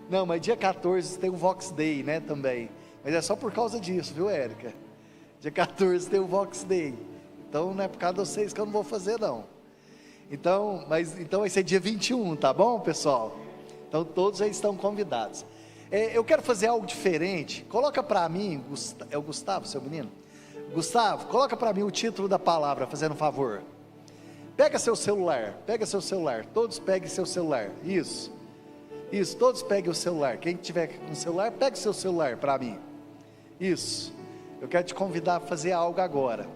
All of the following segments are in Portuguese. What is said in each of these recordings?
Não, mas dia 14 tem o Vox Day, né, também. Mas é só por causa disso, viu, Érica? Dia 14 tem o Vox Day. Então não é por causa de vocês que eu não vou fazer, não. Então vai ser dia 21, tá bom, pessoal? Então todos já estão convidados. Eu quero fazer algo diferente. Coloca para mim, é o Gustavo, seu menino? Gustavo, coloca para mim o título da palavra, fazendo um favor. Pega seu celular, todos peguem seu celular, isso, todos peguem o celular, quem tiver com o celular, pegue seu celular para mim, isso, eu quero te convidar a fazer algo agora.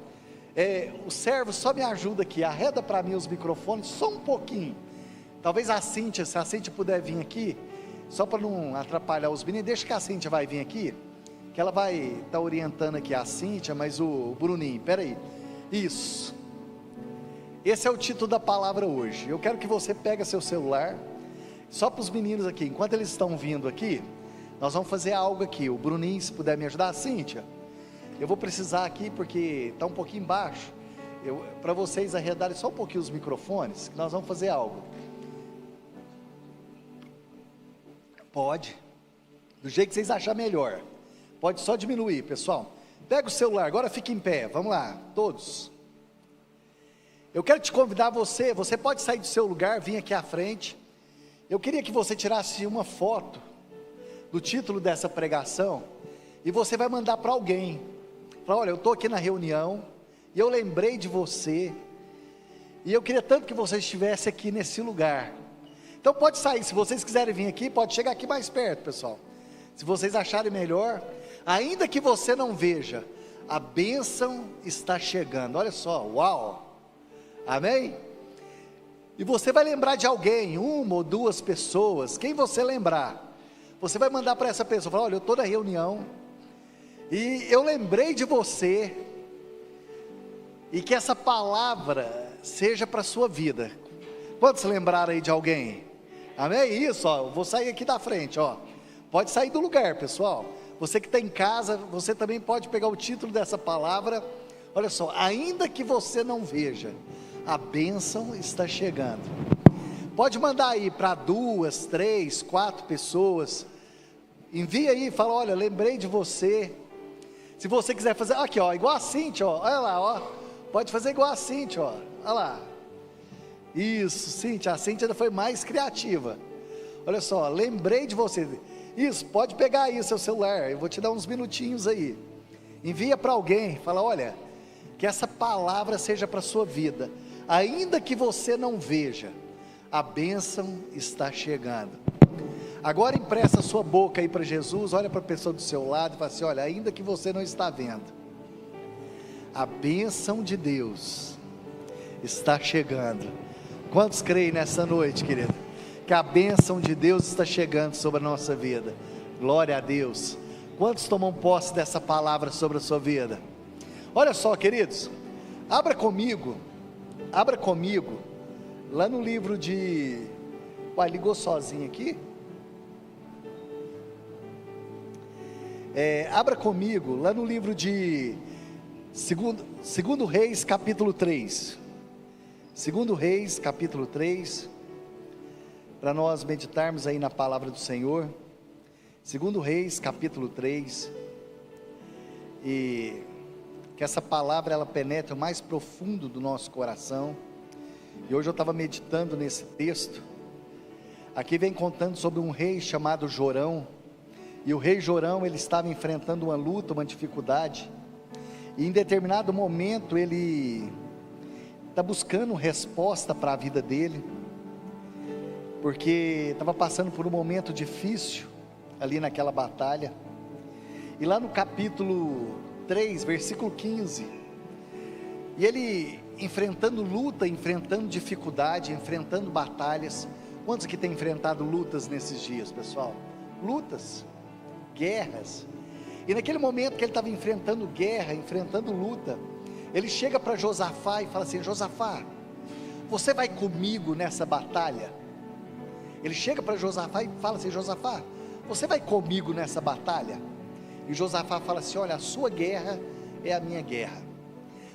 O servo só me ajuda aqui, arreda para mim os microfones, só um pouquinho, talvez a Cíntia, se a Cíntia puder vir aqui, só para não atrapalhar os meninos, deixa que a Cíntia vai vir aqui, que ela vai estar orientando aqui a Cíntia, mas o Bruninho, peraí, isso. Esse é o título da palavra hoje. Eu quero que você pegue seu celular, só para os meninos aqui, enquanto eles estão vindo aqui, nós vamos fazer algo aqui. O Bruninho, se puder me ajudar, Cíntia, eu vou precisar aqui, porque está um pouquinho baixo, para vocês arredarem só um pouquinho os microfones, que nós vamos fazer algo. Pode, do jeito que vocês acharem melhor, pode só diminuir, pessoal. Pega o celular, agora fica em pé, vamos lá, todos. Eu quero te convidar você pode sair do seu lugar, vir aqui à frente. Eu queria que você tirasse uma foto do título dessa pregação, e você vai mandar para alguém, falar, olha, eu estou aqui na reunião, e eu lembrei de você, e eu queria tanto que você estivesse aqui nesse lugar. Então pode sair, se vocês quiserem vir aqui, pode chegar aqui mais perto, pessoal, se vocês acharem melhor, ainda que você não veja, a bênção está chegando, olha só, uau! Amém? E você vai lembrar de alguém, uma ou duas pessoas, quem você lembrar, você vai mandar para essa pessoa, falar, olha, eu estou na reunião, e eu lembrei de você, e que essa palavra seja para a sua vida. Quantos lembraram aí de alguém? Amém? Isso, ó, eu vou sair aqui da frente, ó, pode sair do lugar, pessoal, você que está em casa, você também pode pegar o título dessa palavra, olha só, ainda que você não veja, a bênção está chegando. Pode mandar aí para 2, 3, 4 pessoas, envia aí, fala, olha, lembrei de você. Se você quiser fazer, aqui ó, igual a Cíntia, ó, olha lá, ó, pode fazer igual a Cíntia, ó, olha lá, isso, Cíntia, a Cíntia ainda foi mais criativa, olha só, lembrei de você, isso, pode pegar aí o seu celular, eu vou te dar uns minutinhos aí, envia para alguém, fala, olha, que essa palavra seja para a sua vida, ainda que você não veja, a bênção está chegando. Agora empresta a sua boca aí para Jesus, olha para a pessoa do seu lado e fala assim, olha, ainda que você não está vendo, a bênção de Deus está chegando. Quantos creem nessa noite, querido, que a bênção de Deus está chegando sobre a nossa vida? Glória a Deus. Quantos tomam posse dessa palavra sobre a sua vida? Olha só, queridos, abra comigo, lá no livro de, ligou sozinho aqui? Abra comigo, lá no livro de segundo Reis, capítulo 3, segundo Reis, capítulo 3, para nós meditarmos aí na palavra do Senhor, segundo Reis, capítulo 3, e que essa palavra ela penetre o mais profundo do nosso coração. E hoje eu estava meditando nesse texto. Aqui vem contando sobre um rei chamado Jorão. E o rei Jorão, ele estava enfrentando uma luta, uma dificuldade. E em determinado momento ele está buscando resposta para a vida dele, porque estava passando por um momento difícil ali naquela batalha. E lá no capítulo 3, versículo 15, e ele enfrentando luta, enfrentando dificuldade, enfrentando batalhas. Quantos que têm enfrentado lutas nesses dias, pessoal? Lutas, guerras. E naquele momento que ele estava enfrentando guerra, enfrentando luta, ele chega para Josafá e fala assim, Josafá, você vai comigo nessa batalha? Ele chega para Josafá e fala assim, Josafá, você vai comigo nessa batalha? E Josafá fala assim, olha, a sua guerra é a minha guerra.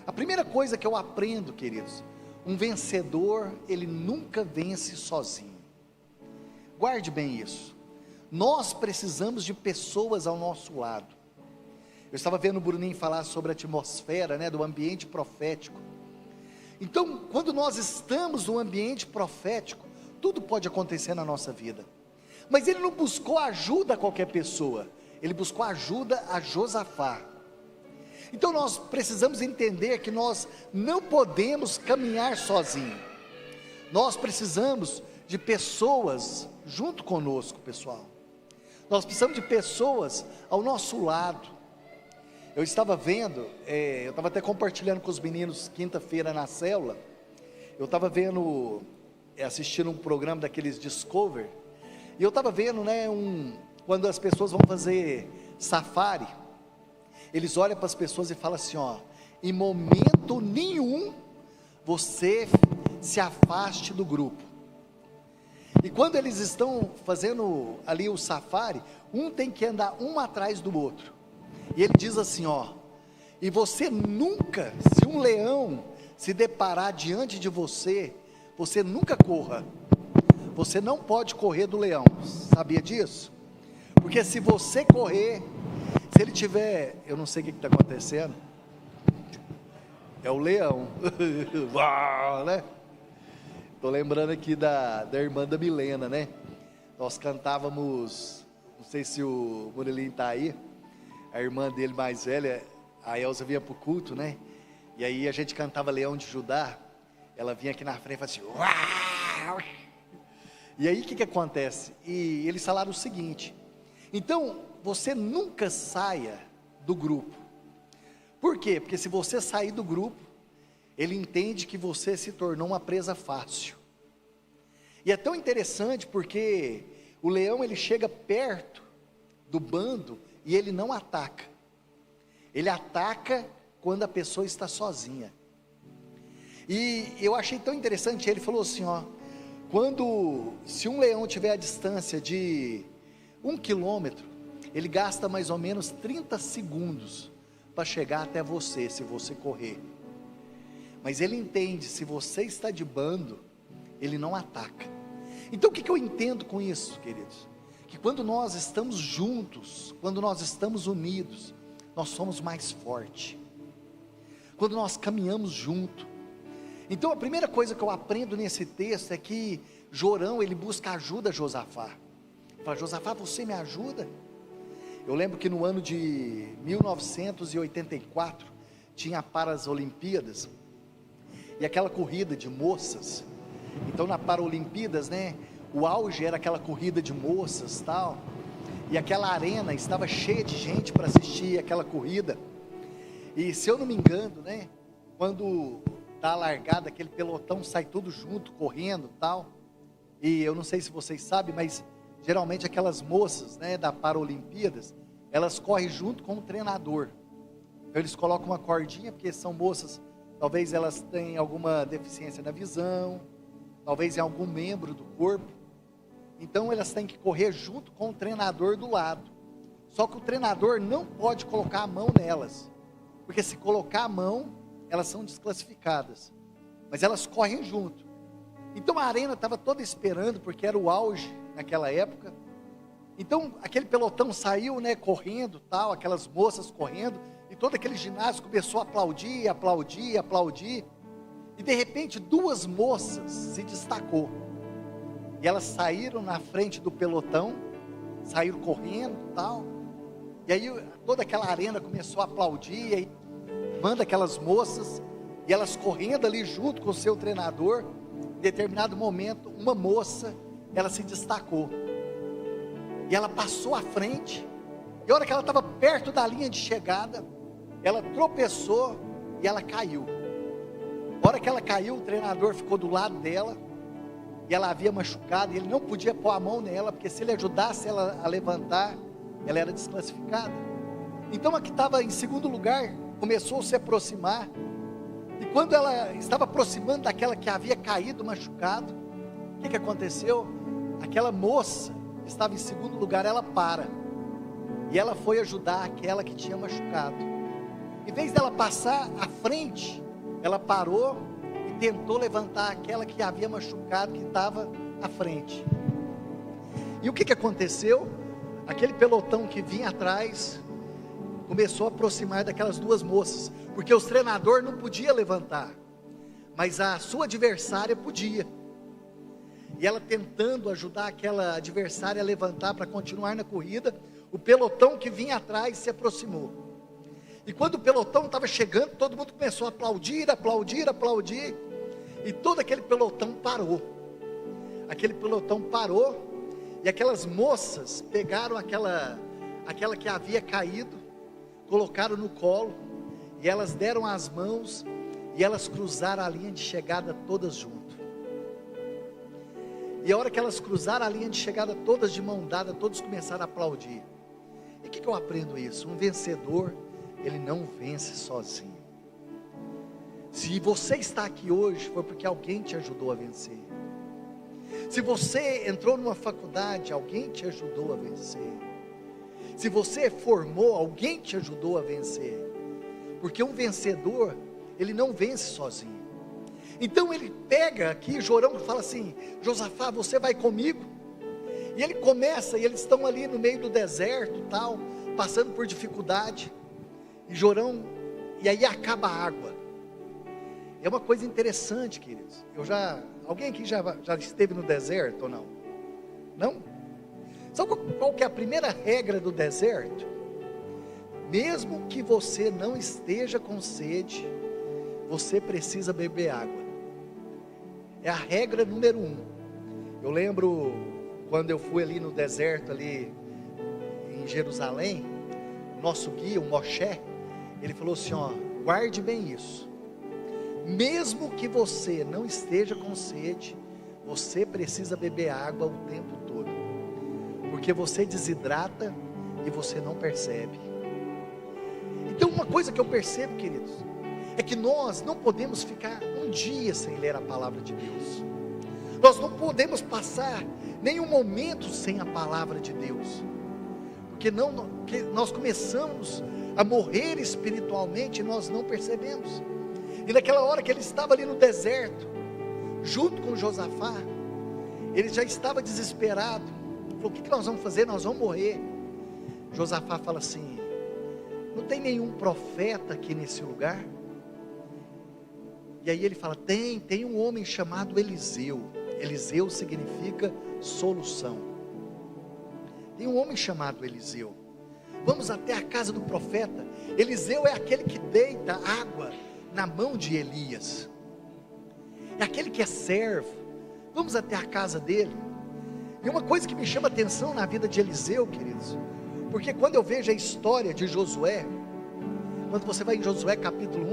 A primeira coisa que eu aprendo, queridos, um vencedor, ele nunca vence sozinho. Guarde bem isso. Nós precisamos de pessoas ao nosso lado. Eu estava vendo o Bruninho falar sobre a atmosfera, né, do ambiente profético. Então, quando nós estamos no ambiente profético, tudo pode acontecer na nossa vida. Mas ele não buscou ajuda a qualquer pessoa, ele buscou ajuda a Josafá. Então nós precisamos entender que nós não podemos caminhar sozinhos. Nós precisamos de pessoas junto conosco, pessoal. Nós precisamos de pessoas ao nosso lado. Eu estava vendo, eu estava até compartilhando com os meninos quinta-feira na célula. Eu estava vendo, assistindo um programa daqueles Discover. E eu estava vendo, né, quando as pessoas vão fazer safari, eles olham para as pessoas e falam assim, ó, em momento nenhum você se afaste do grupo. E quando eles estão fazendo ali o safari, um tem que andar um atrás do outro. E ele diz assim, ó, e você nunca, se um leão se deparar diante de você, você nunca corra. Você não pode correr do leão, sabia disso? Porque se você correr, se ele tiver, eu não sei o que está acontecendo, é o leão, né? Estou lembrando aqui da irmã da Milena, né? Nós cantávamos, não sei se o Murilinho está aí, a irmã dele mais velha, a Elza vinha para o culto, né? E aí a gente cantava Leão de Judá, ela vinha aqui na frente e falava assim, uau! E aí o que acontece? E eles falaram o seguinte, então você nunca saia do grupo. Por quê? Porque se você sair do grupo, ele entende que você se tornou uma presa fácil. E é tão interessante porque o leão ele chega perto do bando e ele não ataca. Ele ataca quando a pessoa está sozinha. E eu achei tão interessante, ele falou assim, ó, se um leão tiver a distância de 1 quilômetro, ele gasta mais ou menos 30 segundos para chegar até você, se você correr. Mas ele entende, se você está de bando, ele não ataca. Então o que eu entendo com isso, queridos? Que quando nós estamos juntos, quando nós estamos unidos, nós somos mais fortes. Quando nós caminhamos junto. Então a primeira coisa que eu aprendo nesse texto é que Jorão, ele busca ajuda a Josafá. Ele fala, Josafá, você me ajuda? Eu lembro que no ano de 1984, tinha a Paralimpíadas, e aquela corrida de moças. Então na Paralimpíadas, né, o auge era aquela corrida de moças tal, e aquela arena estava cheia de gente para assistir aquela corrida. E se eu não me engano, né, quando dá a largada, aquele pelotão sai tudo junto, correndo tal, e eu não sei se vocês sabem, mas geralmente aquelas moças, né, da Paralimpíadas, elas correm junto com o treinador. Então eles colocam uma cordinha, porque são moças, talvez elas tenham alguma deficiência na visão, talvez em algum membro do corpo, então elas têm que correr junto com o treinador do lado. Só que o treinador não pode colocar a mão nelas, porque se colocar a mão, elas são desclassificadas, mas elas correm junto. Então a arena estava toda esperando, porque era o auge naquela época. Então aquele pelotão saiu, né, correndo tal, aquelas moças correndo, e todo aquele ginásio começou a aplaudir, aplaudir, aplaudir, e de repente 2 moças se destacou, e elas saíram na frente do pelotão, saíram correndo tal, e aí toda aquela arena começou a aplaudir, e aí manda aquelas moças, e elas correndo ali junto com o seu treinador. Em determinado momento, uma moça, ela se destacou, e ela passou à frente, e a hora que ela estava perto da linha de chegada, ela tropeçou, e ela caiu. A hora que ela caiu, o treinador ficou do lado dela, e ela havia machucado, e ele não podia pôr a mão nela, porque se ele ajudasse ela a levantar, ela era desclassificada. Então a que estava em segundo lugar, começou a se aproximar, e quando ela estava aproximando daquela que havia caído machucado, o que aconteceu? Aquela moça que estava em segundo lugar, ela para, e ela foi ajudar aquela que tinha machucado. Em vez dela passar à frente, ela parou e tentou levantar aquela que havia machucado, que estava à frente. E o que aconteceu? Aquele pelotão que vinha atrás começou a aproximar daquelas duas moças, porque os treinadores não podiam levantar, mas a sua adversária podia. E ela tentando ajudar aquela adversária a levantar para continuar na corrida, o pelotão que vinha atrás se aproximou. E quando o pelotão estava chegando, todo mundo começou a aplaudir, aplaudir, aplaudir, e todo aquele pelotão parou. Aquele pelotão parou, e aquelas moças pegaram aquela que havia caído, colocaram no colo, e elas deram as mãos, e elas cruzaram a linha de chegada todas juntas. E a hora que elas cruzaram a linha de chegada todas de mão dada, todos começaram a aplaudir. E o que eu aprendo isso? Um vencedor, ele não vence sozinho. Se você está aqui hoje, foi porque alguém te ajudou a vencer. Se você entrou numa faculdade, alguém te ajudou a vencer. Se você formou, alguém te ajudou a vencer. Porque um vencedor, ele não vence sozinho. Então ele pega aqui, Jorão fala assim: Josafá, você vai comigo? E ele começa, e eles estão ali no meio do deserto, tal, passando por dificuldade. E Jorão, e aí acaba a água. É uma coisa interessante, queridos. Alguém aqui já esteve no deserto ou não? Não? Sabe qual que é a primeira regra do deserto? Mesmo que você não esteja com sede, você precisa beber água. É a regra número 1. Eu lembro quando eu fui ali no deserto, ali em Jerusalém, o nosso guia, o Moshe, ele falou assim, ó, guarde bem isso. Mesmo que você não esteja com sede, você precisa beber água o tempo todo, porque você desidrata e você não percebe. Então uma coisa que eu percebo, queridos, é que nós não podemos ficar um dia sem ler a palavra de Deus. Nós não podemos passar nenhum momento sem a palavra de Deus, porque nós começamos a morrer espiritualmente e nós não percebemos. E naquela hora que ele estava ali no deserto, junto com Josafá, ele já estava desesperado. Falou: o que nós vamos fazer? Nós vamos morrer. Josafá fala assim: não tem nenhum profeta aqui nesse lugar? E aí ele fala: tem um homem chamado Eliseu. Eliseu significa solução. Tem um homem chamado Eliseu. Vamos até a casa do profeta. Eliseu é aquele que deita água na mão de Elias. É aquele que é servo. Vamos até a casa dele. E uma coisa que me chama atenção na vida de Eliseu, queridos, porque quando eu vejo a história de Josué, quando você vai em Josué capítulo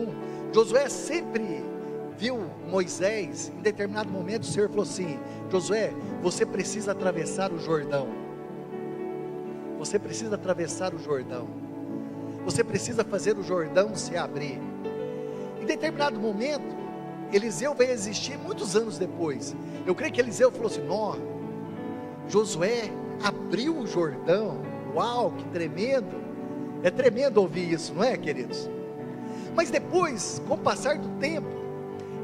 1, Josué sempre viu Moisés. Em determinado momento o Senhor falou assim: Josué, você precisa atravessar o Jordão. Você precisa atravessar o Jordão. Você precisa fazer o Jordão se abrir. Em determinado momento, Eliseu veio existir muitos anos depois. Eu creio que Eliseu falou assim: nó, Josué abriu o Jordão. Uau, que tremendo. É tremendo ouvir isso, não é, queridos? Mas depois, com o passar do tempo,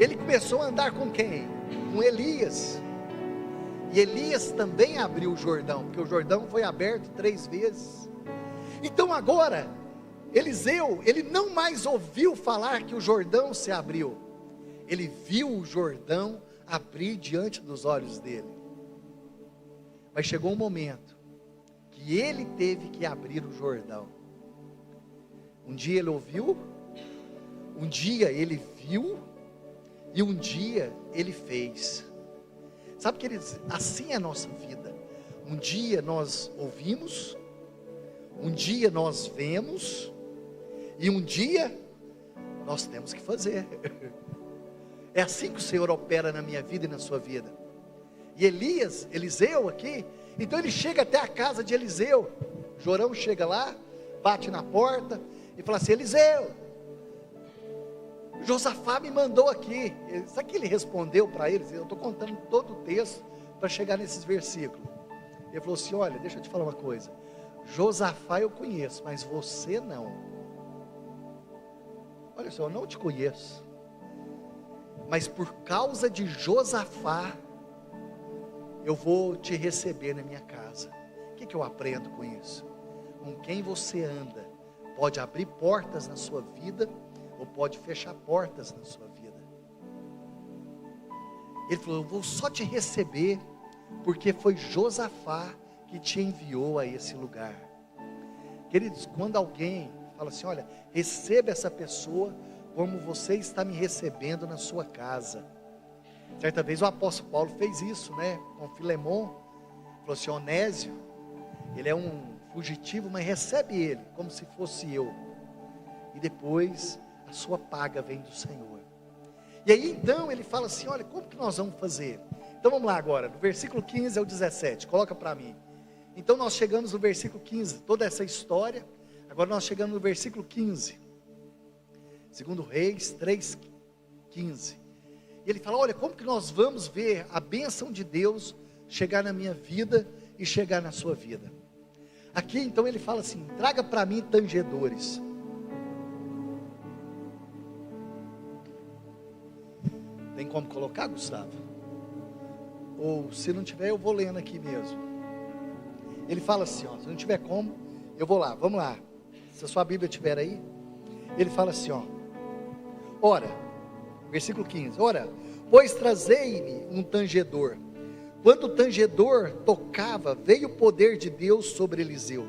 ele começou a andar com quem? Com Elias. E Elias também abriu o Jordão, porque o Jordão foi aberto 3 vezes. Então agora, Eliseu, ele não mais ouviu falar que o Jordão se abriu. Ele viu o Jordão abrir diante dos olhos dele. Mas chegou um momento que ele teve que abrir o Jordão. Um dia ele ouviu, um dia ele viu, e um dia ele fez. Sabe, queridos, assim é a nossa vida. Um dia nós ouvimos, um dia nós vemos, e um dia nós temos que fazer. É assim que o Senhor opera na minha vida e na sua vida. E Eliseu aqui, então ele chega até a casa de Eliseu. Jorão chega lá, bate na porta e fala assim: Eliseu, Josafá me mandou aqui. Sabe o que ele respondeu para eles? Eu estou contando todo o texto para chegar nesses versículos. Ele falou assim: olha, deixa eu te falar uma coisa. Josafá eu conheço, mas você não. Olha só, eu não te conheço, mas por causa de Josafá eu vou te receber na minha casa. O que eu aprendo com isso? Com quem você anda pode abrir portas na sua vida ou pode fechar portas na sua vida. Ele falou: eu vou só te receber porque foi Josafá que te enviou a esse lugar. Queridos, quando alguém fala assim: olha, receba essa pessoa como você está me recebendo na sua casa. Certa vez o apóstolo Paulo fez isso, né, com Filemon. Falou assim: Onésio, ele é um fugitivo, mas recebe ele como se fosse eu, e depois a sua paga vem do Senhor. E aí então ele fala assim: olha, como que nós vamos fazer? Então vamos lá agora, do versículo 15 ao 17, coloca para mim. Então nós chegamos no versículo 15, toda essa história. Agora nós chegamos no versículo 15, 2 Reis 3:15. E ele fala: olha, como que nós vamos ver a bênção de Deus chegar na minha vida e chegar na sua vida? Aqui então ele fala assim: traga para mim tangedores. Tem como colocar, Gustavo? Ou se não tiver, eu vou lendo aqui mesmo. Ele fala assim, ó, se não tiver como, eu vou lá, vamos lá. Se a sua Bíblia estiver aí, ele fala assim, ó: ora, versículo 15, ora, pois trazei-me um tangedor. Quando o tangedor tocava, veio o poder de Deus sobre Eliseu.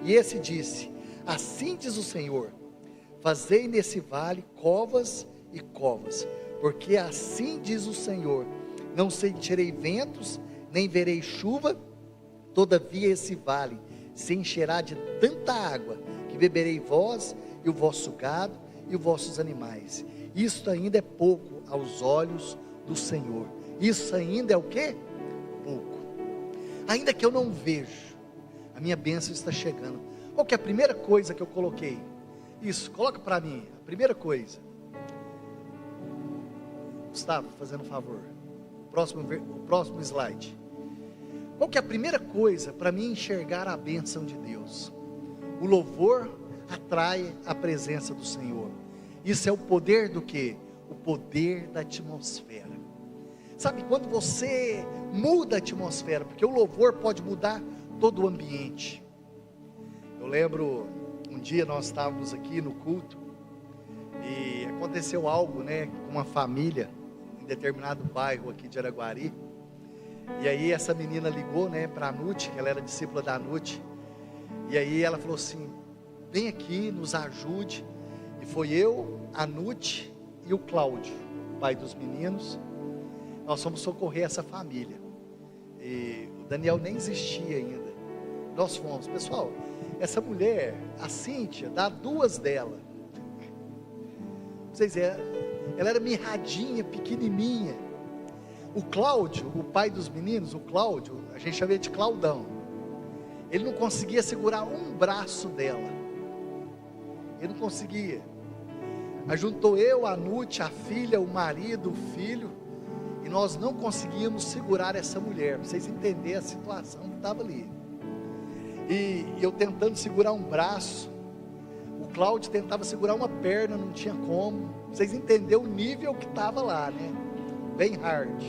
E esse disse: assim diz o Senhor, fazei nesse vale covas e covas, porque assim diz o Senhor, não sentirei ventos, nem verei chuva, todavia esse vale se encherá de tanta água, que beberei vós e o vosso gado e os vossos animais. Isso ainda é pouco aos olhos do Senhor. Isso ainda é o quê? Pouco. Ainda que eu não vejo, a minha bênção está chegando. Qual que é a primeira coisa que eu coloquei? Isso, coloca para mim, a primeira coisa. Gustavo, fazendo um favor, o próximo slide. Qual que é a primeira coisa para mim enxergar a bênção de Deus? O louvor atrai a presença do Senhor. Isso é o poder do quê? O poder da atmosfera. Sabe, quando você muda a atmosfera, porque o louvor pode mudar todo o ambiente. Eu lembro, um dia nós estávamos aqui no culto, e aconteceu algo, né, com uma família, em determinado bairro aqui de Araguari. E aí essa menina ligou, né, para a Nute, que ela era discípula da Nute. E aí ela falou assim: vem aqui, nos ajude. E foi eu, a Nute e o Cláudio, pai dos meninos. Nós fomos socorrer essa família. E o Daniel nem existia ainda. Nós fomos, pessoal, essa mulher, a Cíntia, dá duas dela. Vocês ela era mirradinha, pequenininha. O Cláudio, o pai dos meninos, o Cláudio, a gente chama ele de Claudão. Ele não conseguia segurar um braço dela. Ele não conseguia. Aí juntou eu, a Nute, a filha, o marido, o filho, e nós não conseguíamos segurar essa mulher, para vocês entenderem a situação que estava ali. E eu tentando segurar um braço, o Cláudio tentava segurar uma perna, não tinha como. Vocês entenderam o nível que estava lá, né? Bem hard.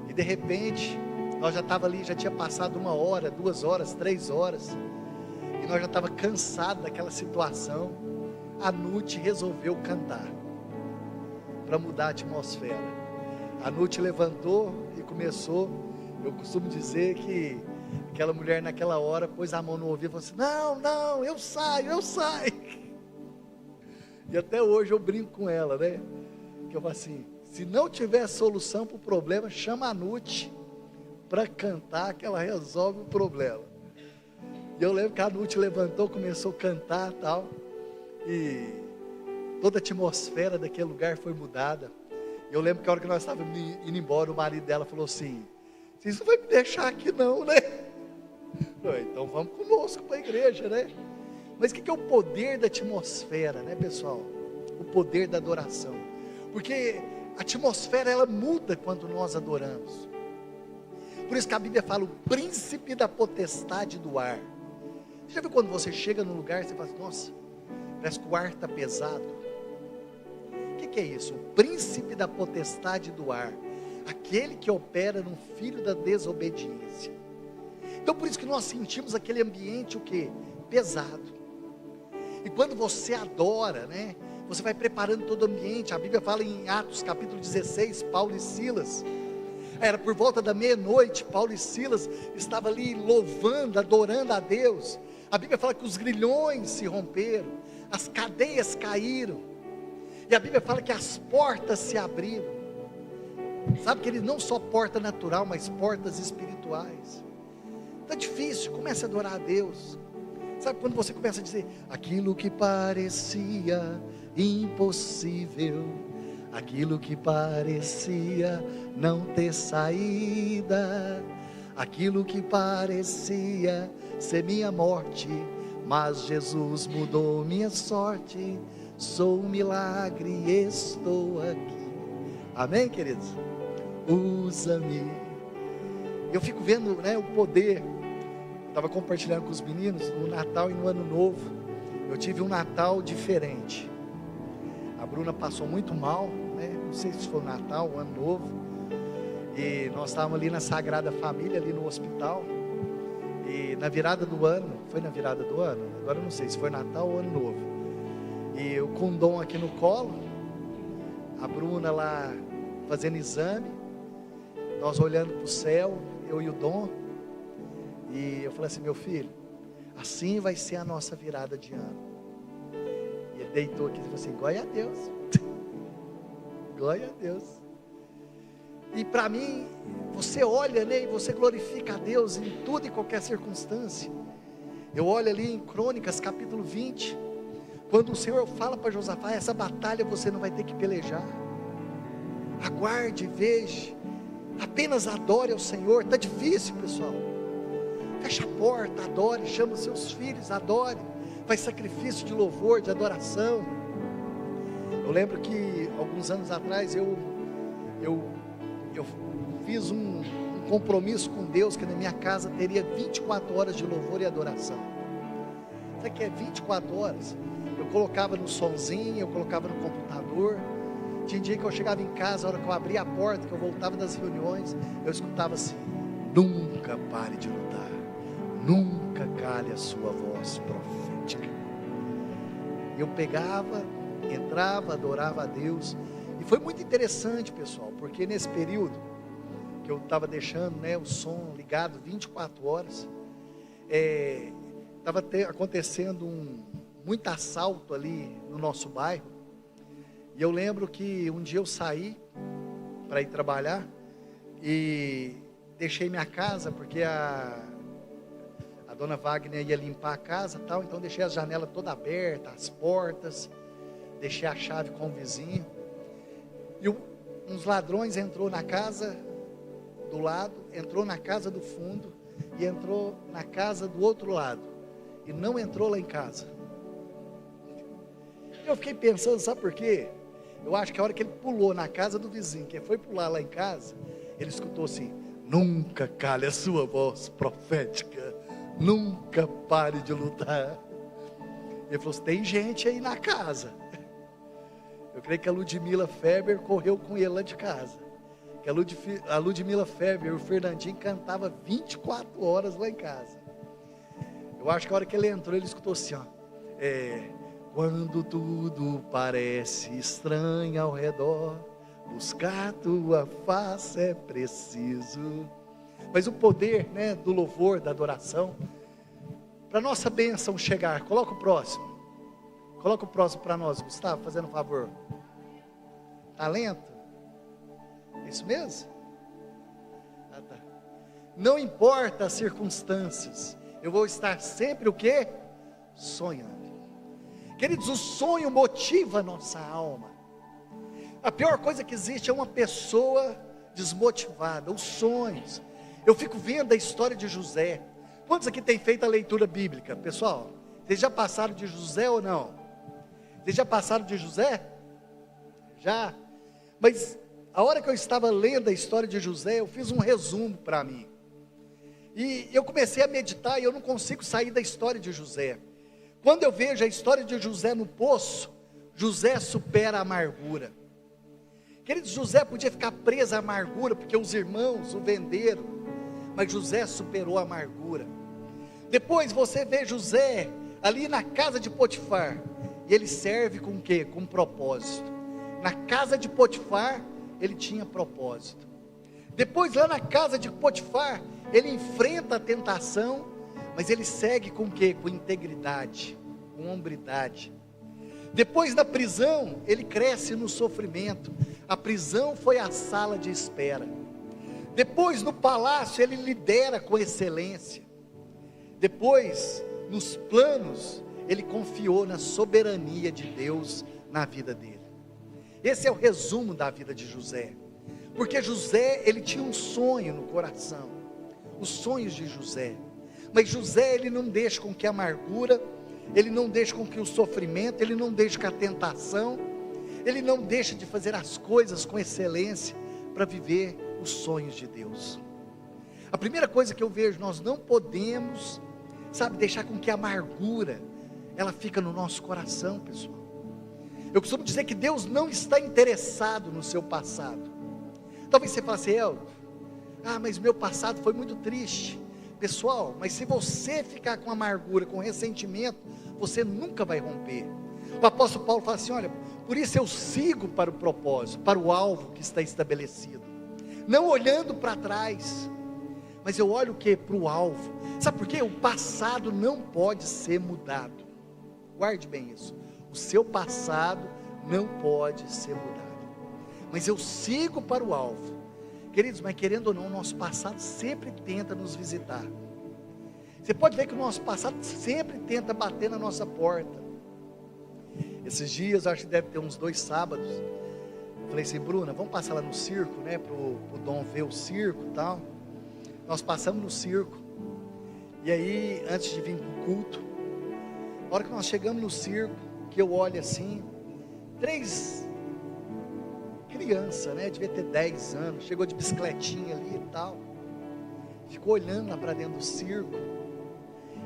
E de repente, nós já estava ali, já tinha passado 1 hora, 2 horas, 3 horas, e nós já estava cansados daquela situação. A Nute resolveu cantar, para mudar a atmosfera. A Nute levantou e começou. Eu costumo dizer que aquela mulher naquela hora pôs a mão no ouvido e falou assim: não, não, eu saio. E até hoje eu brinco com ela, né? Que eu falo assim: se não tiver solução para o problema, chama a Nute para cantar, que ela resolve o problema. E eu lembro que a Nute levantou, começou a cantar e tal, e toda a atmosfera daquele lugar foi mudada. E eu lembro que a hora que nós estávamos indo embora, o marido dela falou assim: vocês não vão me deixar aqui não, né? Falei: então vamos conosco para a igreja, né? Mas o que é o poder da atmosfera, né, pessoal? O poder da adoração. Porque a atmosfera, ela muda quando nós adoramos. Por isso que a Bíblia fala: o príncipe da potestade do ar. Você já viu quando você chega num lugar e você fala assim: nossa, parece que o ar está pesado? O que é isso? O príncipe da potestade do ar. aquele que opera no filho da desobediência. Então por isso que nós sentimos aquele ambiente o quê? Pesado. E quando você adora, né, você vai preparando todo o ambiente. A Bíblia fala em Atos capítulo 16, Paulo e Silas, era por volta da meia-noite, Paulo e Silas estavam ali louvando, adorando a Deus. A Bíblia fala que os grilhões se romperam, as cadeias caíram, e a Bíblia fala que as portas se abriram. Sabe que ele não só porta natural, mas portas espirituais. Está difícil, comece a adorar a Deus. Sabe quando você começa a dizer, aquilo que parecia impossível, aquilo que parecia não ter saída, aquilo que parecia ser minha morte, mas Jesus mudou minha sorte, sou um milagre e estou aqui. Amém, queridos? Usa-me. Eu fico vendo, né, o poder. Eu estava compartilhando com os meninos no Natal e no Ano Novo. Eu tive um Natal diferente. A Bruna passou muito mal, né? Não sei se foi o Natal, o Ano Novo. E nós estávamos ali na Sagrada Família, ali no hospital. E na virada do ano, foi na virada do ano? Agora eu não sei se foi Natal ou Ano Novo. E eu com o Dom aqui no colo, a Bruna lá fazendo exame, nós olhando para o céu, eu e o Dom. E eu falei assim, meu filho, assim vai ser a nossa virada de ano. E ele deitou aqui e falou assim, glória a Deus. Glória a Deus. E para mim, você olha, né, e você glorifica a Deus em tudo e qualquer circunstância. Eu olho ali em Crônicas capítulo 20, quando o Senhor fala para Josafá, essa batalha você não vai ter que pelejar. Aguarde, veja, apenas adore ao Senhor. Está difícil, pessoal. Fecha a porta, adore, chama os seus filhos, adore, faz sacrifício de louvor, de adoração. Eu lembro que alguns anos atrás eu fiz um compromisso com Deus, que na minha casa teria 24 horas de louvor e adoração. Sabe o que é 24 horas? Eu colocava no sonzinho, eu colocava no computador. Tinha dia que eu chegava em casa, a hora que eu abria a porta, que eu voltava das reuniões, eu escutava assim, nunca pare de lutar, nunca cale a sua voz profética. Eu pegava, entrava, adorava a Deus. E foi muito interessante, pessoal, porque nesse período que eu estava deixando, né, o som ligado 24 horas, estava acontecendo muito assalto ali no nosso bairro. E eu lembro que um dia eu saí para ir trabalhar e deixei minha casa, porque a dona Wagner ia limpar a casa e tal, então deixei as janelas todas abertas, as portas, deixei a chave com o vizinho. E uns ladrões entrou na casa do lado, entrou na casa do fundo e entrou na casa do outro lado e não entrou lá em casa. Eu fiquei pensando, sabe por quê? Eu acho que a hora que ele pulou na casa do vizinho, que foi pular lá em casa, ele escutou assim, nunca cale a sua voz profética, nunca pare de lutar. Ele falou assim, tem gente aí na casa. Eu creio que a Ludmila Feber correu com ele lá de casa. Que a Ludmila Feber e o Fernandinho cantavam 24 horas lá em casa. Eu acho que a hora que ele entrou, ele escutou assim, ó, quando tudo parece estranho ao redor, buscar tua face é preciso. Mas o poder, né, do louvor, da adoração, para nossa bênção chegar, coloca o próximo para nós, Gustavo, fazendo um favor. Talento? É isso mesmo? Ah, tá. Não importa as circunstâncias, eu vou estar sempre o quê? Sonhando. Queridos, o sonho motiva a nossa alma. A pior coisa que existe é uma pessoa desmotivada, os sonhos. Eu fico vendo a história de José. Quantos aqui têm feito a leitura bíblica? Pessoal, vocês já passaram de José ou não? Vocês já passaram de José? Já? Mas a hora que eu estava lendo a história de José, eu fiz um resumo para mim. E eu comecei a meditar e eu não consigo sair da história de José. Quando eu vejo a história de José no poço, José supera a amargura. Queridos, José podia ficar preso à amargura, porque os irmãos o venderam, mas José superou a amargura. Depois você vê José ali na casa de Potifar, e ele serve com o quê? Com propósito. Na casa de Potifar, ele tinha propósito. Depois lá na casa de Potifar, ele enfrenta a tentação, mas ele segue com o quê? Com integridade, com hombridade. Depois da prisão, ele cresce no sofrimento. A prisão foi a sala de espera. Depois no palácio, ele lidera com excelência. Depois, nos planos, ele confiou na soberania de Deus na vida dele. Esse é o resumo da vida de José. Porque José, ele tinha um sonho no coração. Os sonhos de José. Mas José, ele não deixa com que a amargura, ele não deixa com que o sofrimento, ele não deixa com a tentação, ele não deixa de fazer as coisas com excelência para viver os sonhos de Deus. A primeira coisa que eu vejo, nós não podemos, deixar com que a amargura, ela fica no nosso coração, pessoal. Eu costumo dizer que Deus não está interessado no seu passado. Talvez você fale assim, mas meu passado foi muito triste. Pessoal, mas se você ficar com amargura, com ressentimento, você nunca vai romper. O apóstolo Paulo fala assim, olha, por isso eu sigo para o propósito, para o alvo que está estabelecido. Não olhando para trás, mas eu olho o quê? Para o alvo. Sabe por quê? O passado não pode ser mudado. Guarde bem isso. O seu passado não pode ser mudado. Mas eu sigo para o alvo. Queridos, mas querendo ou não, o nosso passado sempre tenta nos visitar. Você pode ver que o nosso passado sempre tenta bater na nossa porta. Esses dias, acho que deve ter uns 2 sábados, eu falei assim, Bruna, vamos passar lá no circo, pro Dom ver o circo e tal. Nós passamos no circo, e aí, antes de vir para o culto, a hora que nós chegamos no circo, que eu olho assim, 3 crianças, devia ter 10 anos, chegou de bicicletinha ali e tal, ficou olhando lá para dentro do circo,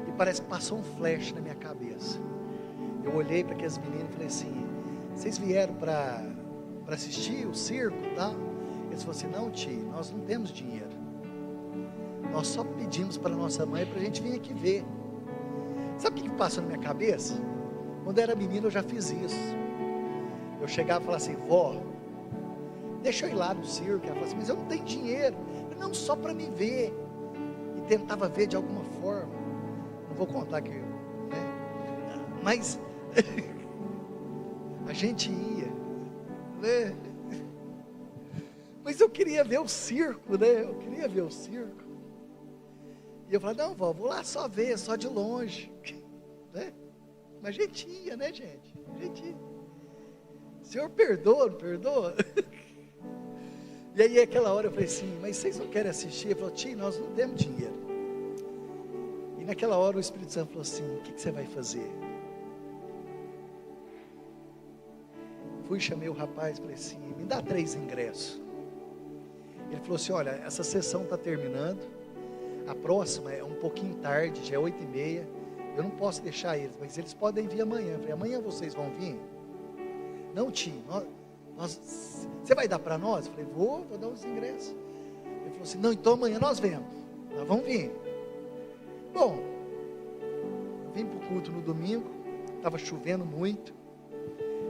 e parece que passou um flash na minha cabeça. Eu olhei para aqueles meninos e falei assim, vocês vieram para assistir o circo e tal? Eles falaram assim, não tio, nós não temos dinheiro, nós só pedimos para nossa mãe para a gente vir aqui ver. Sabe o que passou na minha cabeça? Quando eu era menino eu já fiz isso. Eu chegava e falava assim, vó, deixa eu ir lá no circo. Ela falou assim, mas eu não tenho dinheiro. Eu falei, não, só para me ver. E tentava ver de alguma forma. Não vou contar aqui, mas a gente ia, mas eu queria ver o circo, eu queria ver o circo. E eu falei, não, vó, vou lá só ver, só de longe, Mas a gente ia, gente? A gente ia. O Senhor perdoa, não perdoa? E aí aquela hora eu falei assim, mas vocês não querem assistir? Ele falou, tio, nós não temos dinheiro. E naquela hora o Espírito Santo falou assim, o que você vai fazer? Fui, chamei o rapaz, falei assim, me dá 3 ingressos. Ele falou assim, olha, essa sessão está terminando, a próxima é um pouquinho tarde, já é 8h30, eu não posso deixar eles, mas eles podem vir amanhã. Eu falei, amanhã vocês vão vir? Não, tio, você vai dar para nós? Eu falei, vou dar os ingressos. Ele falou assim, não, então amanhã nós vemos, nós vamos vir. Bom, eu vim para o culto no domingo, estava chovendo muito,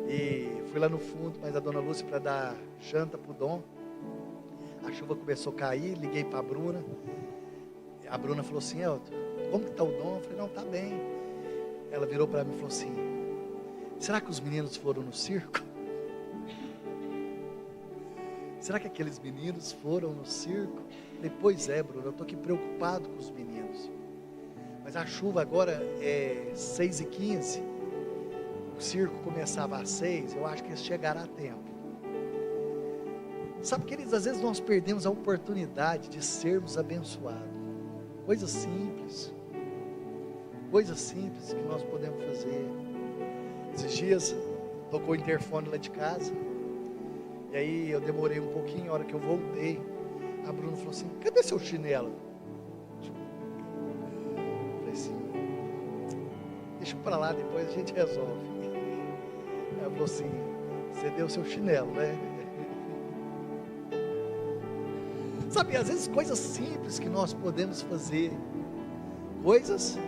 e fui lá no fundo, mas a dona Lúcia para dar janta para o Dom, a chuva começou a cair, liguei para a Bruna, a Bruna falou assim, Elton, como que está o Dom? Eu falei, não, está bem. Ela virou para mim e falou assim, será que os meninos foram no circo? Será que aqueles meninos foram no circo? Eu falei, pois é, Bruna, eu estou aqui preocupado com os meninos. Mas a chuva agora é 6h15, o circo começava às 6, eu acho que eles chegaram a tempo. Sabe, queridos, às vezes nós perdemos a oportunidade de sermos abençoados. Coisas simples que nós podemos fazer. Esses dias tocou o interfone lá de casa, e aí eu demorei um pouquinho, a hora que eu voltei, a Bruna falou assim, cadê seu chinelo? Eu falei assim, deixa para lá, depois a gente resolve. Ela falou assim, você deu seu chinelo, né? Sabe, às vezes coisas simples que nós podemos fazer, coisas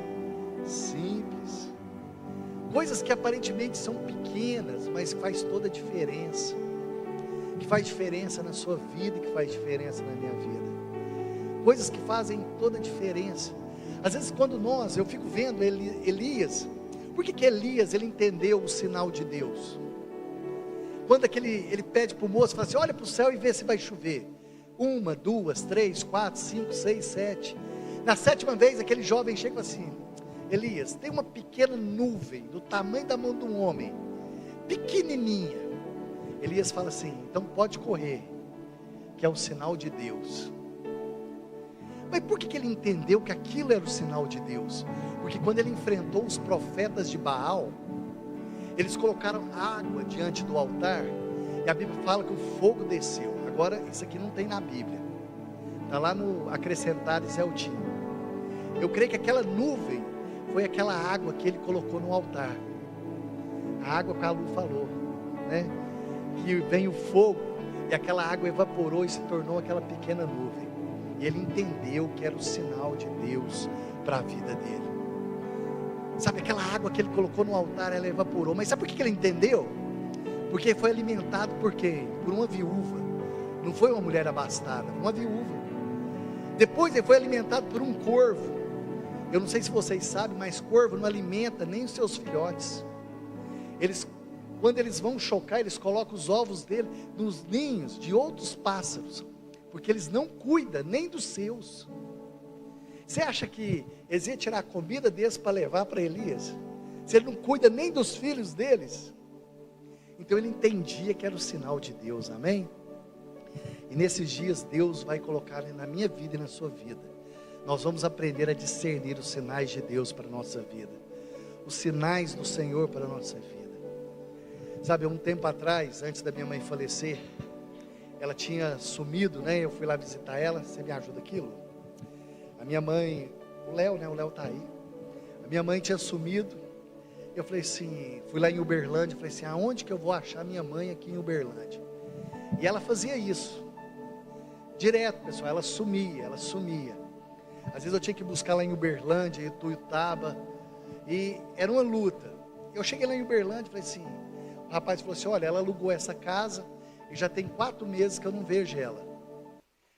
simples, coisas que aparentemente são pequenas, mas que faz toda a diferença, que faz diferença na sua vida, que faz diferença na minha vida, coisas que fazem toda a diferença. Às vezes quando eu fico vendo Elias, por que Elias, ele entendeu o sinal de Deus? Quando ele pede para o moço, fala assim, olha para o céu e vê se vai chover, 1, 2, 3, 4, 5, 6, 7, na 7ª vez aquele jovem chega e fala assim, Elias, tem uma pequena nuvem, do tamanho da mão de um homem, pequenininha. Elias fala assim, então pode correr, que é o sinal de Deus. Mas por que ele entendeu que aquilo era o sinal de Deus? Porque quando ele enfrentou os profetas de Baal, eles colocaram água diante do altar, e a Bíblia fala que o fogo desceu. Agora, isso aqui não tem na Bíblia, está lá no Acrescentares Eltinho. Eu creio que aquela nuvem foi aquela água que ele colocou no altar, a água que a Lu falou, né? Que vem o fogo, e aquela água evaporou e se tornou aquela pequena nuvem, e ele entendeu que era o sinal de Deus para a vida dele. Sabe, aquela água que ele colocou no altar, ela evaporou, mas sabe por que ele entendeu? Porque foi alimentado por quem? Por uma viúva, não foi uma mulher abastada, uma viúva. Depois ele foi alimentado por um corvo. Eu não sei se vocês sabem, mas corvo não alimenta nem os seus filhotes. Quando eles vão chocar, eles colocam os ovos dele nos ninhos de outros pássaros, porque eles não cuidam nem dos seus. Você acha que eles iam tirar a comida deles para levar para Elias, se ele não cuida nem dos filhos deles? Então ele entendia que era o sinal de Deus, amém? E nesses dias Deus vai colocar na minha vida e na sua vida, nós vamos aprender a discernir os sinais de Deus para a nossa vida, os sinais do Senhor para a nossa vida. Sabe, um tempo atrás, antes da minha mãe falecer, ela tinha sumido, né? Eu fui lá visitar ela. Você me ajuda aqui, Lu? A minha mãe, o Léo, né? O Léo está aí. A minha mãe tinha sumido. Eu falei assim, fui lá em Uberlândia, falei assim, aonde que eu vou achar minha mãe aqui em Uberlândia? E ela fazia isso direto, pessoal. Ela sumia. Às vezes eu tinha que buscar lá em Uberlândia, Ituiutaba, e era uma luta. Eu cheguei lá em Uberlândia, falei assim, o rapaz falou assim, olha, ela alugou essa casa e já tem 4 meses que eu não vejo ela.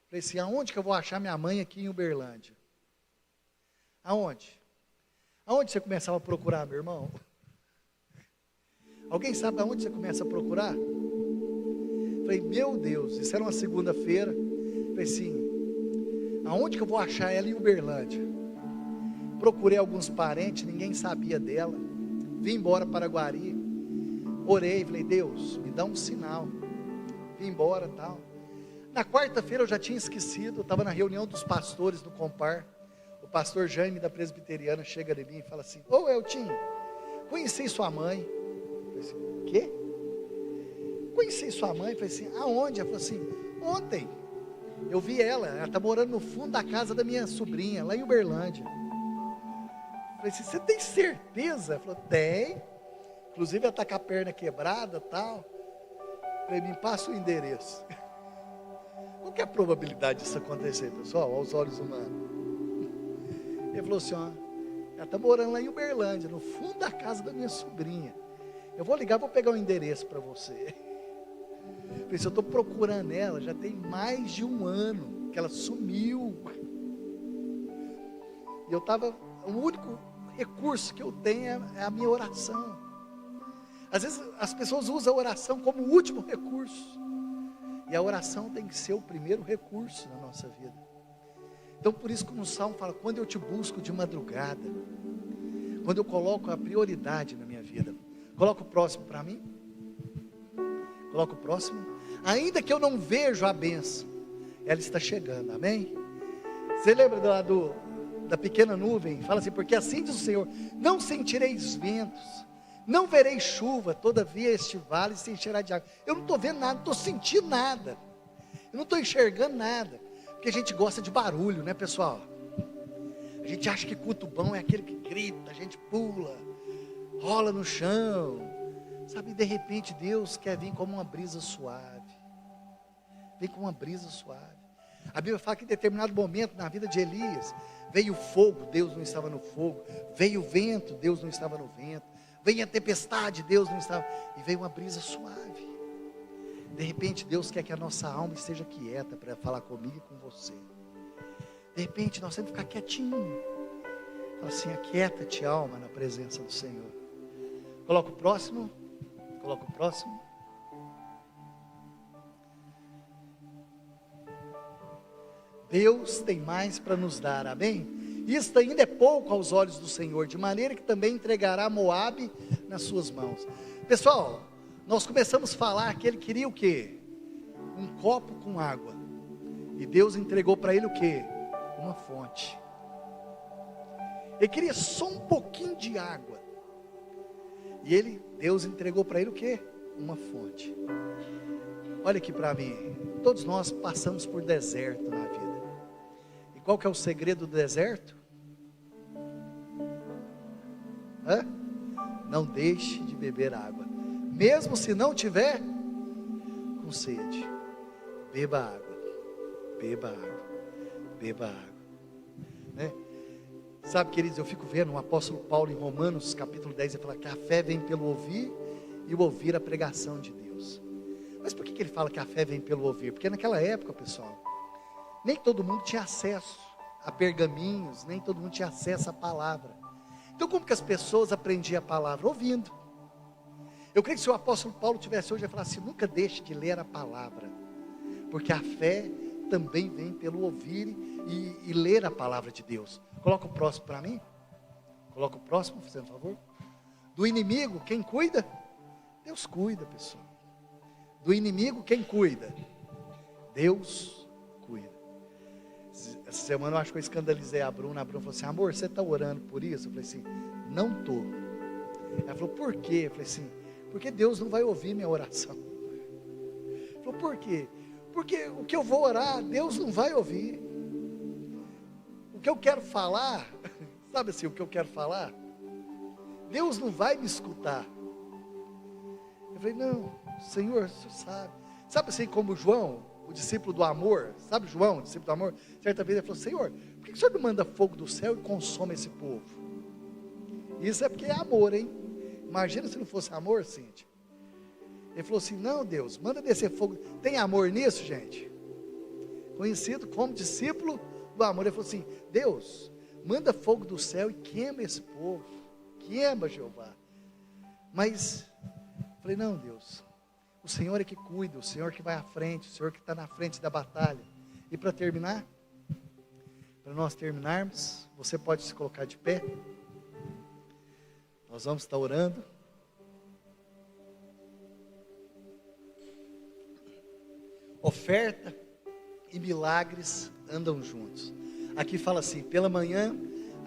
Falei assim, aonde que eu vou achar minha mãe aqui em Uberlândia? Aonde? Aonde você começava a procurar, meu irmão? Alguém sabe aonde você começa a procurar? Falei, meu Deus, isso era uma segunda-feira. Falei assim, aonde que eu vou achar ela em Uberlândia? Procurei alguns parentes, ninguém sabia dela. Vim embora para Guari. Orei, falei, Deus, me dá um sinal. Vim embora, tal. Na quarta-feira eu já tinha esquecido, eu estava na reunião dos pastores do Compar. O pastor Jaime da Presbiteriana chega em mim e fala assim, ô Eltinho, conheci sua mãe. Eu falei assim, quê? Conheci sua mãe. Eu falei assim, aonde? Ela falou assim, ontem. Eu vi ela está morando no fundo da casa da minha sobrinha, lá em Uberlândia. Eu falei assim, você tem certeza? Ela falou, tem. Inclusive ela está com a perna quebrada e tal. Eu falei, me passa o endereço. Qual que é a probabilidade disso acontecer, pessoal, aos olhos humanos? Ele falou assim, ó, ela está morando lá em Uberlândia, no fundo da casa da minha sobrinha. Eu vou ligar, vou pegar o endereço para você. Eu falei, se eu estou procurando ela, já tem mais de 1 ano que ela sumiu. E eu estava, o único recurso que eu tenho é a minha oração. Às vezes as pessoas usam a oração como o último recurso. E a oração tem que ser o primeiro recurso na nossa vida. Então por isso que no Salmo fala, quando eu te busco de madrugada, quando eu coloco a prioridade na minha vida, coloco o próximo para mim, coloco o próximo, ainda que eu não vejo a bênção, ela está chegando, amém? Você lembra da pequena nuvem? Fala assim, porque assim diz o Senhor, não sentireis ventos, não verei chuva, todavia este vale se encherá de água. Eu não estou vendo nada, não estou sentindo nada, eu não estou enxergando nada, porque a gente gosta de barulho, né, pessoal? A gente acha que culto bom é aquele que grita, a gente pula, rola no chão, sabe? De repente Deus quer vir como uma brisa suave, vem com uma brisa suave. A Bíblia fala que em determinado momento na vida de Elias, veio fogo, Deus não estava no fogo. Veio vento, Deus não estava no vento. Veio a tempestade, Deus não estava. E veio uma brisa suave. De repente Deus quer que a nossa alma esteja quieta para falar comigo e com você. De repente nós temos que ficar quietinho. Fala assim, aquieta-te alma na presença do Senhor. Coloca o próximo. Coloca o próximo. Deus tem mais para nos dar, amém? Isto ainda é pouco aos olhos do Senhor, de maneira que também entregará Moabe nas suas mãos. Pessoal, nós começamos a falar que ele queria o quê? Um copo com água. E Deus entregou para ele o quê? Uma fonte. Ele queria só um pouquinho de água. E Deus entregou para ele o quê? Uma fonte. Olha aqui para mim. Todos nós passamos por deserto na vida. E qual que é o segredo do deserto? Não deixe de beber água. Mesmo se não tiver com sede. Beba água. Beba água. Beba água. Né? Sabe, queridos, eu fico vendo o apóstolo Paulo em Romanos capítulo 10, ele fala que a fé vem pelo ouvir e o ouvir a pregação de Deus. Mas por que ele fala que a fé vem pelo ouvir? Porque naquela época, pessoal, nem todo mundo tinha acesso a pergaminhos, nem todo mundo tinha acesso à palavra. Então como que as pessoas aprendiam a palavra? Ouvindo. Eu creio que se o apóstolo Paulo tivesse hoje, ele falasse assim, nunca deixe de ler a palavra, porque a fé também vem pelo ouvir e ler a palavra de Deus. Coloca o próximo para mim. Coloca o próximo, fazendo um favor. Do inimigo, quem cuida? Deus cuida, pessoal. Do inimigo, quem cuida? Deus cuida. Essa semana eu acho que eu escandalizei a Bruna. A Bruna falou assim, amor, você está orando por isso? Eu falei assim, não estou. Ela falou, por quê? Eu falei assim, porque Deus não vai ouvir minha oração. Ela falou, por quê? Porque o que eu vou orar, Deus não vai ouvir. O que eu quero falar, sabe assim, o que eu quero falar? Deus não vai me escutar. Eu falei, não, Senhor, o Senhor sabe. Sabe assim como João, o discípulo do amor, sabe João, o discípulo do amor? Certa vez ele falou, Senhor, por que o Senhor não manda fogo do céu e consome esse povo? Isso é porque é amor, hein? Imagina se não fosse amor, Cíntia. Ele falou assim, não Deus, manda descer fogo. Tem amor nisso, gente? Conhecido como discípulo do amor. Ele falou assim, Deus, manda fogo do céu e queima esse povo. Queima, Jeová. Mas, falei, não Deus, o Senhor é que cuida, o Senhor que vai à frente, o Senhor que está na frente da batalha. E para terminar, para nós terminarmos, você pode se colocar de pé. Nós vamos estar orando. Oferta e milagres andam juntos. Aqui fala assim, pela manhã,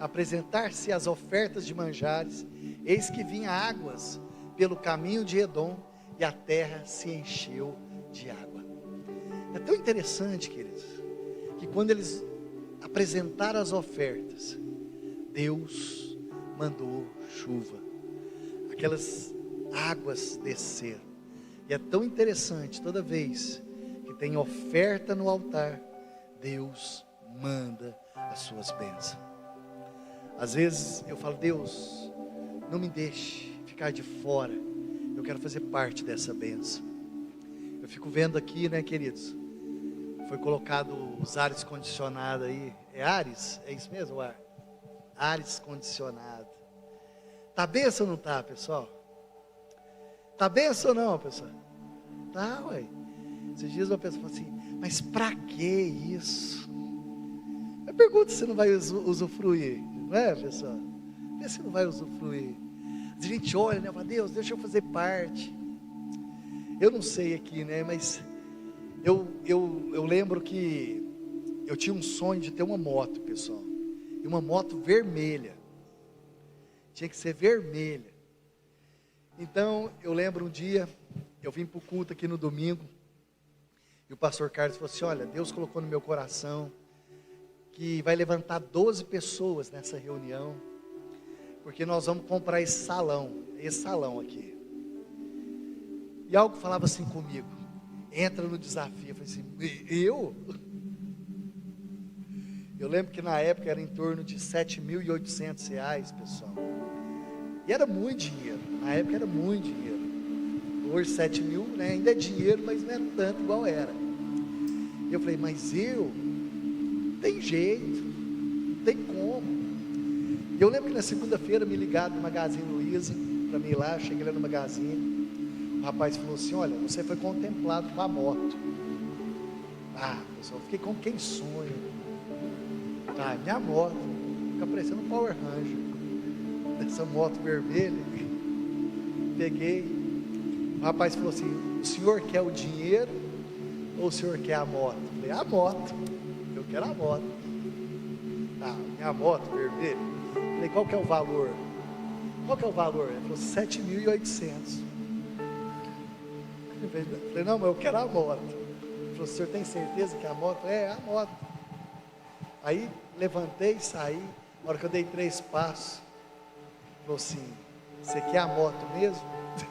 apresentar-se as ofertas de manjares, eis que vinha águas pelo caminho de Edom, e a terra se encheu de água. É tão interessante, queridos, que quando eles apresentaram as ofertas, Deus mandou chuva, aquelas águas desceram. E é tão interessante, toda vez que tem oferta no altar, Deus manda as suas bênçãos. Às vezes eu falo, Deus, não me deixe ficar de fora, eu quero fazer parte dessa bênção. Eu fico vendo aqui, né, queridos, foi colocado os ares condicionados aí, é ares? É isso mesmo, ar? Ares condicionado. Tá benção ou não tá, pessoal? Tá benção ou não, pessoal? Tá, ué. Esses dias uma pessoa falou assim, mas pra que isso? Eu pergunto se não vai usufruir, não é, pessoal? Vê se não vai usufruir. A gente olha, né, fala, Deus, deixa eu fazer parte. Eu não sei aqui, né, mas eu lembro que eu tinha um sonho de ter uma moto, pessoal. E uma moto vermelha. Tinha que ser vermelha. Então, eu lembro um dia, eu vim para o culto aqui no domingo, e o pastor Carlos falou assim, olha, Deus colocou no meu coração, que vai levantar 12 pessoas nessa reunião, porque nós vamos comprar esse salão aqui. E algo falava assim comigo, entra no desafio. Eu falei assim, eu? Eu lembro que na época era em torno de R$ 7.800, pessoal. E era muito dinheiro. Na época era muito dinheiro. Hoje 7 mil, né, ainda é dinheiro, mas não é tanto igual era. E eu falei, mas não tem jeito, não tem como. E eu lembro que na segunda-feira me ligaram no Magazine Luiza, para mim ir lá, eu cheguei lá no Magazine. O rapaz falou assim, olha, você foi contemplado com a moto. Pessoal, fiquei com quem sonha. Minha moto, fica parecendo um Power Ranger. Essa moto vermelha. Peguei. O rapaz falou assim, o senhor quer o dinheiro ou o senhor quer a moto? Eu falei, a moto, eu quero a moto. Minha moto vermelha. Eu falei, qual que é o valor? Qual que é o valor? Ele falou, 7.800. Eu falei, não, mas eu quero a moto. Ele falou, o senhor tem certeza que é a moto? É a moto. Aí levantei, saí. Na hora que eu dei 3 passos, ele falou assim, você quer a moto mesmo? Eu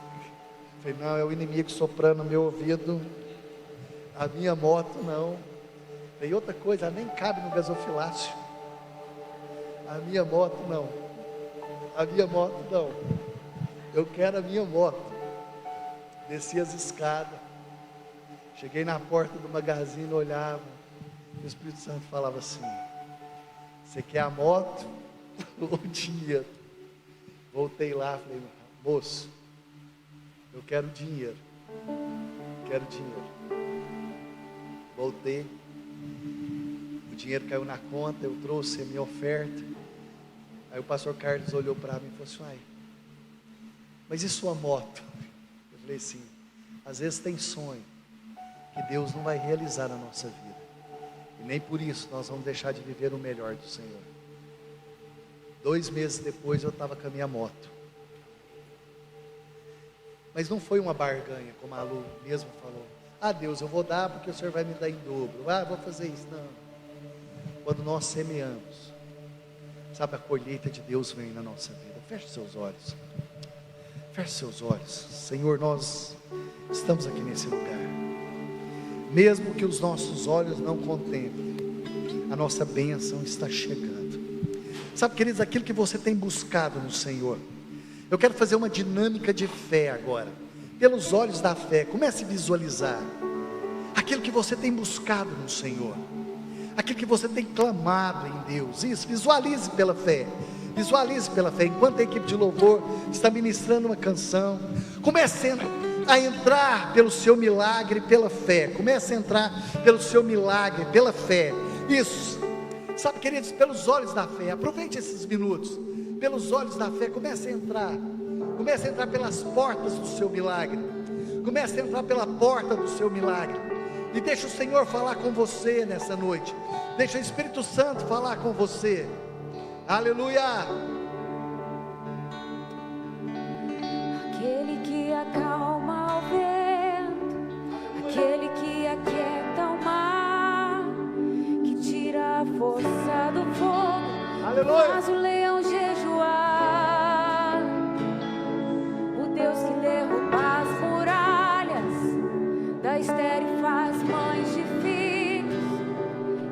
falei, não, é o inimigo soprando no meu ouvido. A minha moto não. E outra coisa, ela nem cabe no gasofilácio. A minha moto não. A minha moto não. Eu quero a minha moto. Desci as escadas. Cheguei na porta do Magazine, olhava. E o Espírito Santo falava assim, você quer a moto ou o dinheiro? Voltei lá, falei, moço, eu quero dinheiro. Quero dinheiro. Voltei. O dinheiro caiu na conta, eu trouxe a minha oferta. Aí o pastor Carlos olhou para mim e falou assim, mas e sua moto? Eu falei assim, às vezes tem sonho que Deus não vai realizar na nossa vida. E nem por isso nós vamos deixar de viver o melhor do Senhor. 2 meses depois eu estava com a minha moto. Mas não foi uma barganha, como a Lu mesmo falou. Deus, eu vou dar porque o Senhor vai me dar em dobro. Vou fazer isso. Não. Quando nós semeamos, sabe, a colheita de Deus vem na nossa vida. Feche seus olhos. Feche seus olhos. Senhor, nós estamos aqui nesse lugar. Mesmo que os nossos olhos não contemplem, a nossa bênção está chegando. Sabe, queridos, aquilo que você tem buscado no Senhor. Eu quero fazer uma dinâmica de fé agora. Pelos olhos da fé, comece a visualizar aquilo que você tem buscado no Senhor, aquilo que você tem clamado em Deus. Isso, visualize pela fé. Visualize pela fé. Enquanto a equipe de louvor está ministrando uma canção, comece a entrar pelo seu milagre pela fé. Comece a entrar pelo seu milagre pela fé. Isso. Sabe, queridos, pelos olhos da fé, aproveite esses minutos. Pelos olhos da fé, comece a entrar pelas portas do seu milagre, comece a entrar pela porta do seu milagre, e deixa o Senhor falar com você nessa noite, deixa o Espírito Santo falar com você, aleluia. Aquele que acalma o vento, aquele que aquieta o mar, que tira a força do fogo, aleluia. Faz o leão jejuar, o Deus que derruba as muralhas, da estéril faz mães de filhos,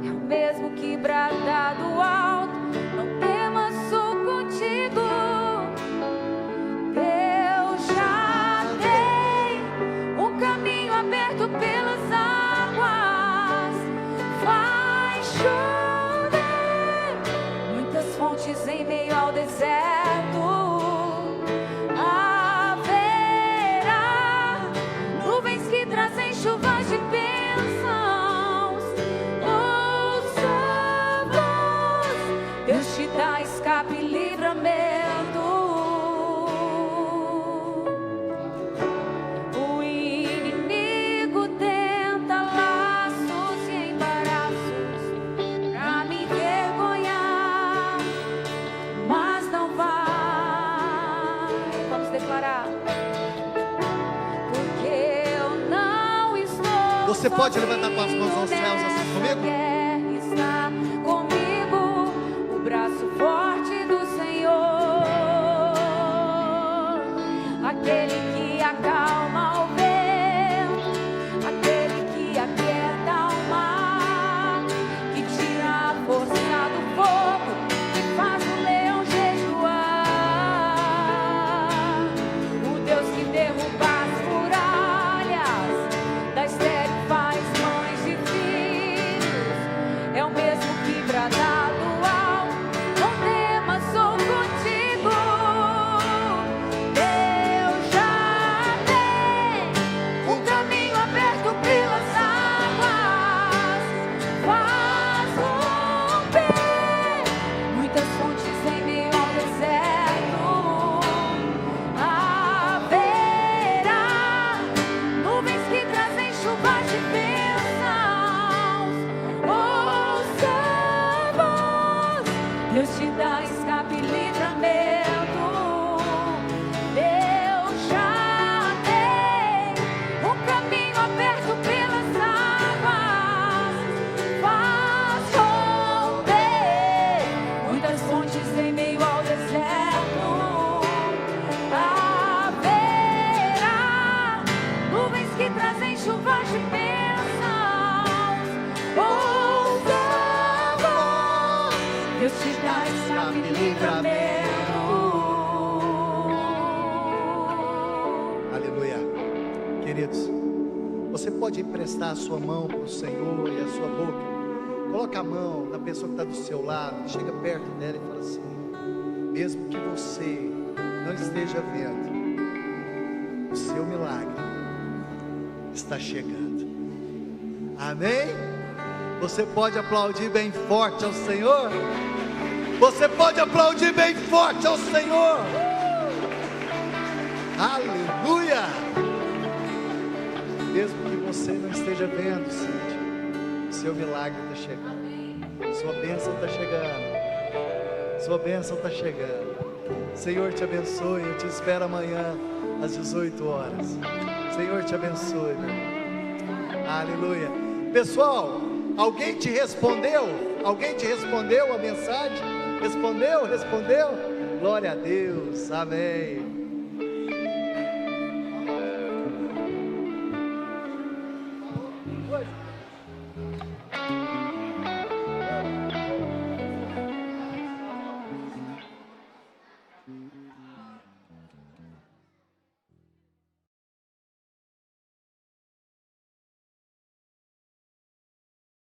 é o mesmo que brada do alto, não temas, sou contigo. Deus já tem um caminho aberto pelas águas, faz chover muitas fontes em meio ao deserto. Haverá nuvens que trazem chuvas de bênçãos. Os salvos, Deus te dá escape e livramento. O inimigo tenta laços e embaraços pra me envergonhar, mas não vai. Vamos declarar. Porque eu não estou. Você pode levantar com as mãos aos céus assim comigo? Guerra está comigo, o braço forte do Senhor, aquele que acalma o vento, aquele que aquieta o mar, que tira a força Queridos, você pode emprestar a sua mão para o Senhor e a sua boca. Coloca a mão na pessoa que está do seu lado, chega perto dela e fala assim: mesmo que você não esteja vendo, o seu milagre está chegando. Amém? Você pode aplaudir bem forte ao Senhor? Você pode aplaudir bem forte ao Senhor? Aleluia! Mesmo que você não esteja vendo, Cíntia, o seu milagre está chegando. Sua bênção está chegando. Sua bênção está chegando. Senhor te abençoe. Eu te espero amanhã às 18 horas. Senhor te abençoe, meu irmão. Aleluia. Pessoal, alguém te respondeu? Alguém te respondeu a mensagem? Respondeu? Glória a Deus. Amém.